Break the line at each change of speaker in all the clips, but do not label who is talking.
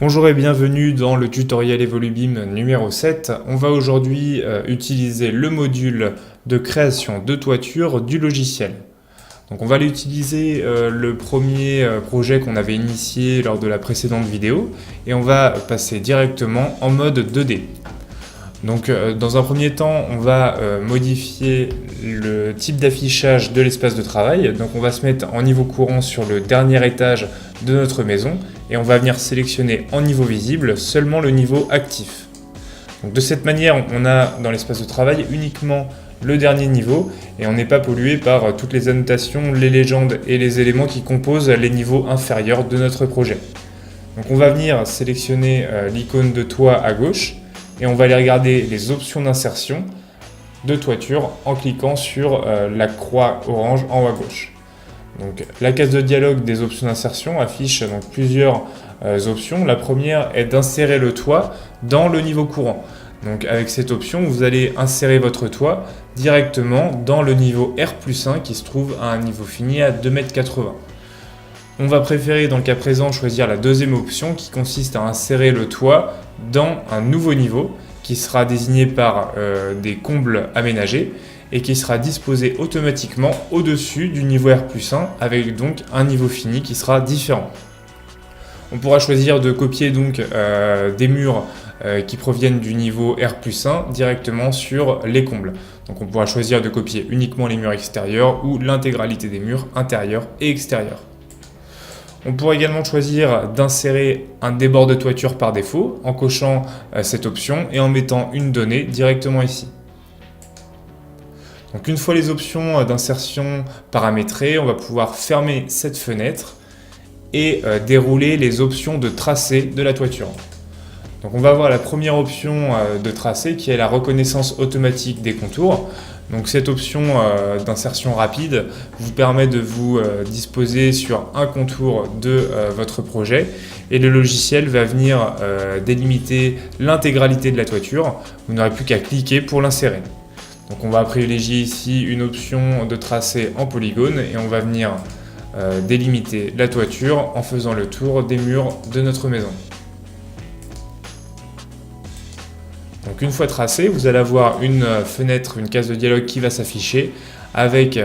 Bonjour et bienvenue dans le tutoriel Evolubeam numéro 7. On va aujourd'hui utiliser le module de création de toiture du logiciel. Donc on va l'utiliser le premier projet qu'on avait initié lors de la précédente vidéo et on va passer directement en mode 2D. Donc dans un premier temps, on va modifier le type d'affichage de l'espace de travail. Donc on va se mettre en niveau courant sur le dernier étage de notre maison et on va venir sélectionner en niveau visible seulement le niveau actif. Donc de cette manière, on a dans l'espace de travail uniquement le dernier niveau et on n'est pas pollué par toutes les annotations, les légendes et les éléments qui composent les niveaux inférieurs de notre projet. Donc on va venir sélectionner l'icône de toit à gauche et on va aller regarder les options d'insertion de toiture en cliquant sur la croix orange en haut à gauche. Donc, la case de dialogue des options d'insertion affiche donc plusieurs options. La première est d'insérer le toit dans le niveau courant. Donc avec cette option, vous allez insérer votre toit directement dans le niveau R+1 qui se trouve à un niveau fini à 2,80 m. On va préférer dans le cas présent choisir la deuxième option qui consiste à insérer le toit dans un nouveau niveau qui sera désigné par des combles aménagés et qui sera disposé automatiquement au-dessus du niveau R+1 avec donc un niveau fini qui sera différent. On pourra choisir de copier donc des murs qui proviennent du niveau R+1 directement sur les combles. Donc on pourra choisir de copier uniquement les murs extérieurs ou l'intégralité des murs intérieurs et extérieurs. On pourra également choisir d'insérer un débord de toiture par défaut en cochant cette option et en mettant une donnée directement ici. Donc une fois les options d'insertion paramétrées, on va pouvoir fermer cette fenêtre et dérouler les options de tracé de la toiture. Donc on va avoir la première option de tracé qui est la reconnaissance automatique des contours. Donc cette option d'insertion rapide vous permet de vous disposer sur un contour de votre projet et le logiciel va venir délimiter l'intégralité de la toiture. Vous n'aurez plus qu'à cliquer pour l'insérer. Donc on va privilégier ici une option de tracé en polygone et on va venir délimiter la toiture en faisant le tour des murs de notre maison. Donc une fois tracé, vous allez avoir une fenêtre, une case de dialogue qui va s'afficher avec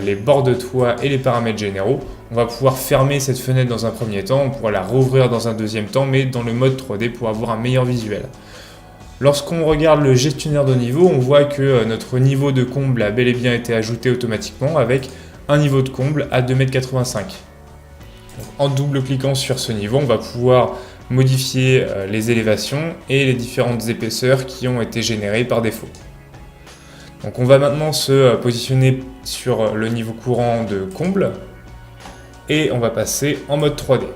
les bords de toit et les paramètres généraux. On va pouvoir fermer cette fenêtre dans un premier temps, on pourra la rouvrir dans un deuxième temps, mais dans le mode 3D pour avoir un meilleur visuel. Lorsqu'on regarde le gestionnaire de niveau, on voit que notre niveau de comble a bel et bien été ajouté automatiquement avec un niveau de comble à 2,85 m. En double-cliquant sur ce niveau, on va pouvoir modifier les élévations et les différentes épaisseurs qui ont été générées par défaut. Donc on va maintenant se positionner sur le niveau courant de comble et on va passer en mode 3D.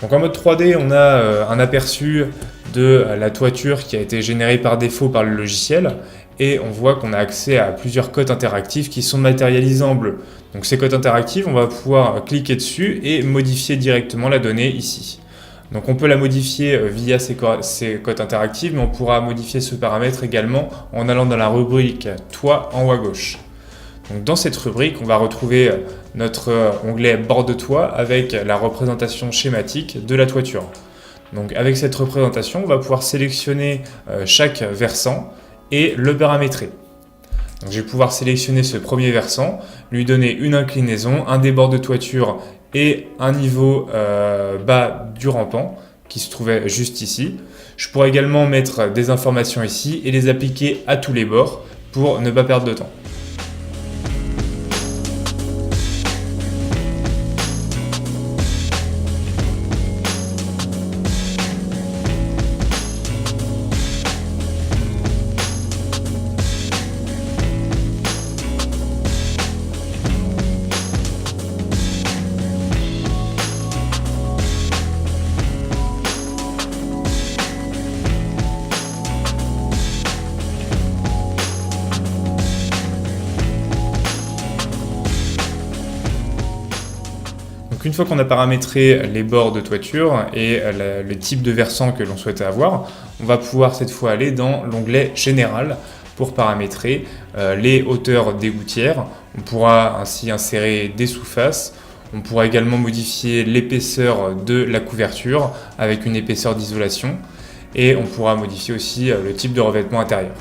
Donc en mode 3D, on a un aperçu de la toiture qui a été générée par défaut par le logiciel et on voit qu'on a accès à plusieurs codes interactifs qui sont matérialisés en bleu. Donc ces codes interactifs, on va pouvoir cliquer dessus et modifier directement la donnée ici. Donc on peut la modifier via ces codes interactifs, mais on pourra modifier ce paramètre également en allant dans la rubrique toit en haut à gauche. Donc dans cette rubrique, on va retrouver notre onglet bord de toit avec la représentation schématique de la toiture. Donc avec cette représentation, on va pouvoir sélectionner chaque versant et le paramétrer. Donc je vais pouvoir sélectionner ce premier versant, lui donner une inclinaison, un débord de toiture et un niveau bas du rampant qui se trouvait juste ici. Je pourrais également mettre des informations ici et les appliquer à tous les bords pour ne pas perdre de temps. Donc une fois qu'on a paramétré les bords de toiture et le type de versant que l'on souhaitait avoir, on va pouvoir cette fois aller dans l'onglet Général pour paramétrer les hauteurs des gouttières. On pourra ainsi insérer des sous-faces On pourra également modifier l'épaisseur de la couverture avec une épaisseur d'isolation et on pourra modifier aussi le type de revêtement intérieur.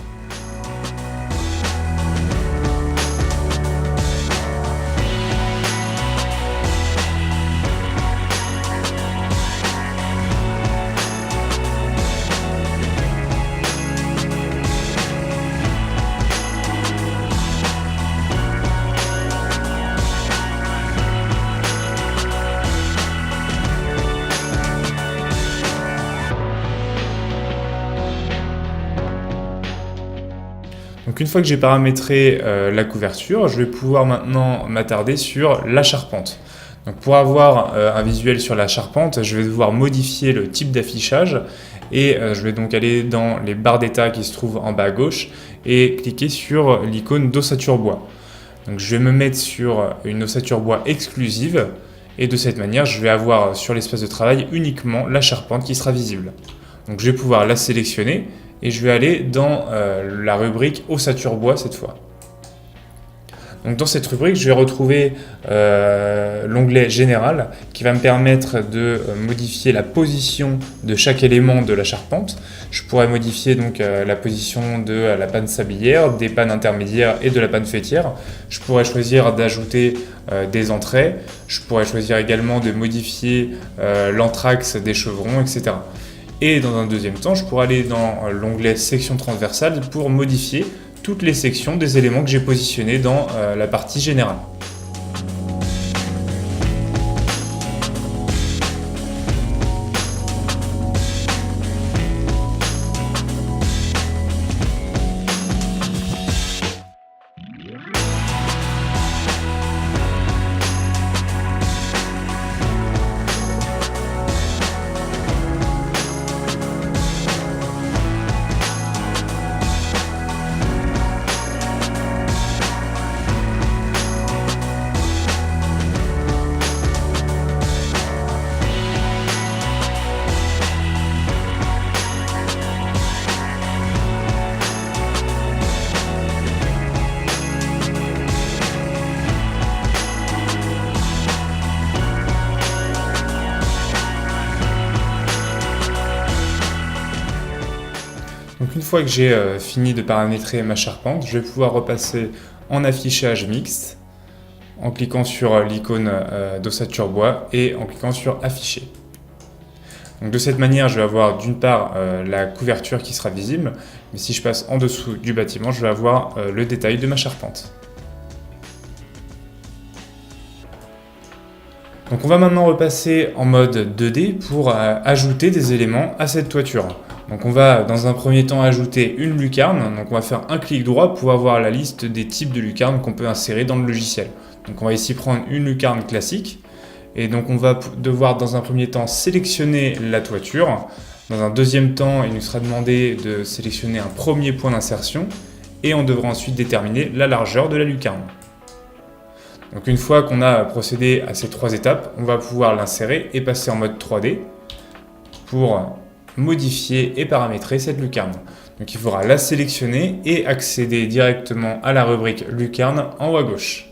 Donc une fois que j'ai paramétré la couverture, je vais pouvoir maintenant m'attarder sur la charpente. Donc pour avoir un visuel sur la charpente, je vais devoir modifier le type d'affichage et je vais donc aller dans les barres d'état qui se trouvent en bas à gauche et cliquer sur l'icône d'ossature bois. Donc je vais me mettre sur une ossature bois exclusive et de cette manière, je vais avoir sur l'espace de travail uniquement la charpente qui sera visible. Donc je vais pouvoir la sélectionner et je vais aller dans la rubrique ossature bois cette fois. Donc dans cette rubrique, je vais retrouver l'onglet général qui va me permettre de modifier la position de chaque élément de la charpente. Je pourrais modifier donc la position de la panne sablière, des pannes intermédiaires et de la panne faîtière. Je pourrais choisir d'ajouter des entrées. Je pourrais choisir également de modifier l'anthrax des chevrons, etc. Et dans un deuxième temps, je pourrais aller dans l'onglet section transversale pour modifier toutes les sections des éléments que j'ai positionnés dans la partie générale. Donc une fois que j'ai fini de paramétrer ma charpente, je vais pouvoir repasser en affichage mixte en cliquant sur l'icône d'ossature bois et en cliquant sur afficher. Donc de cette manière, je vais avoir d'une part la couverture qui sera visible, mais si je passe en dessous du bâtiment, je vais avoir le détail de ma charpente. Donc on va maintenant repasser en mode 2D pour ajouter des éléments à cette toiture. Donc on va dans un premier temps ajouter une lucarne, donc on va faire un clic droit pour avoir la liste des types de lucarnes qu'on peut insérer dans le logiciel. Donc on va ici prendre une lucarne classique, et donc on va devoir dans un premier temps sélectionner la toiture. Dans un deuxième temps, il nous sera demandé de sélectionner un premier point d'insertion, et on devra ensuite déterminer la largeur de la lucarne. Donc une fois qu'on a procédé à ces trois étapes, on va pouvoir l'insérer et passer en mode 3D pour modifier et paramétrer cette lucarne. Donc il faudra la sélectionner et accéder directement à la rubrique lucarne en haut à gauche.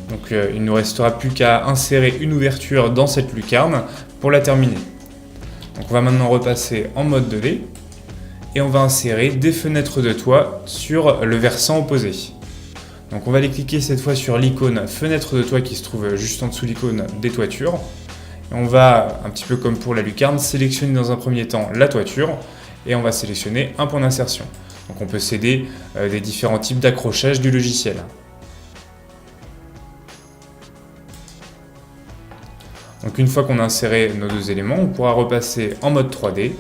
Donc il ne nous restera plus qu'à insérer une ouverture dans cette lucarne pour la terminer. Donc on va maintenant repasser en mode 2D et on va insérer des fenêtres de toit sur le versant opposé. Donc on va aller cliquer cette fois sur l'icône fenêtre de toit qui se trouve juste en dessous de l'icône des toitures. Et on va, un petit peu comme pour la lucarne, sélectionner dans un premier temps la toiture et on va sélectionner un point d'insertion. Donc on peut céder des différents types d'accrochage du logiciel. Donc une fois qu'on a inséré nos deux éléments, on pourra repasser en mode 3D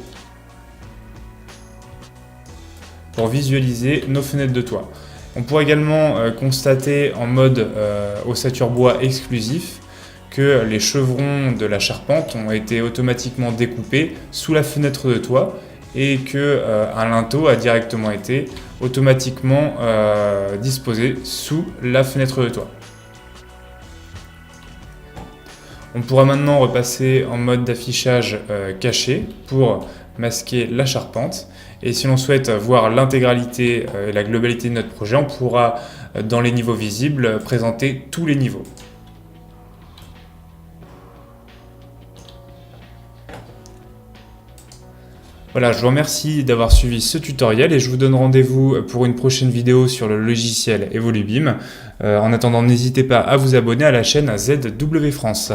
pour visualiser nos fenêtres de toit. On pourra également constater en mode ossature bois exclusif que les chevrons de la charpente ont été automatiquement découpés sous la fenêtre de toit et que un linteau a directement été automatiquement disposé sous la fenêtre de toit. On pourra maintenant repasser en mode d'affichage caché pour masquer la charpente. Et si l'on souhaite voir l'intégralité et la globalité de notre projet, on pourra, dans les niveaux visibles, présenter tous les niveaux. Voilà, je vous remercie d'avoir suivi ce tutoriel et je vous donne rendez-vous pour une prochaine vidéo sur le logiciel Evolubeam. En attendant, n'hésitez pas à vous abonner à la chaîne ZW France.